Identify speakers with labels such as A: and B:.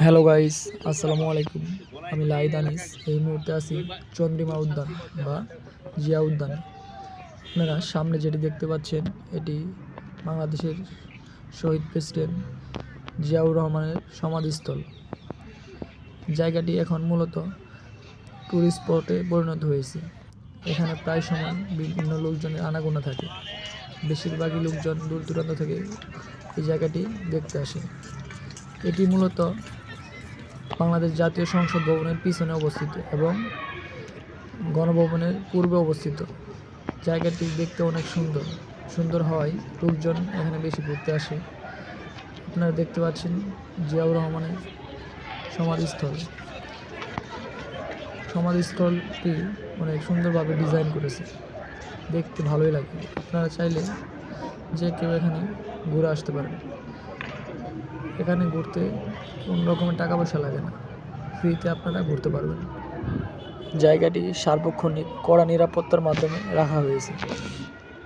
A: Hello guys, আসসালামু আলাইকুম। আমি লাইদ আনিস। এই মুহূর্তে আছি চন্দ্রিমা উদ্যান বা জিয়া উদ্যানে। আপনারা সামনে যেটি দেখতে পাচ্ছেন, এটি বাংলাদেশের শহীদ প্রেসিডেন্ট জিয়াউর রহমানের সমাধিস্থল। জায়গাটি এখন মূলত ট্যুরিস্ট স্পটে পরিণত হয়েছে। এখানে প্রায় সময় বিভিন্ন লোকজনের আনাগোনা থাকে। বেশিরভাগই লোকজন দূর দূরান্ত থেকে এই জায়গাটি দেখতে আসে। এটি মূলত বাংলাদেশ জাতীয় সংসদ ভবনের পিছনে অবস্থিত এবং গণভবনের পূর্বে অবস্থিত। জায়গাটি দেখতে অনেক সুন্দর হওয়ায় লোকজন এখানে বেশি ঘুরতে আসে। আপনারা দেখতে পাচ্ছেন জিয়াউর রহমানের সমাধিস্থলটি অনেক সুন্দরভাবে ডিজাইন করেছে, দেখতে ভালোই লাগে। আপনারা চাইলে যে কেউ এখানে ঘুরে আসতে পারেন। এখানে ঘুরতে কোনো রকমের টাকা পয়সা লাগে না, ফ্রিতে আপনারা ঘুরতে পারবেন। জায়গাটি সার্বক্ষণিক কড়া নিরাপত্তার মাধ্যমে রাখা হয়েছে।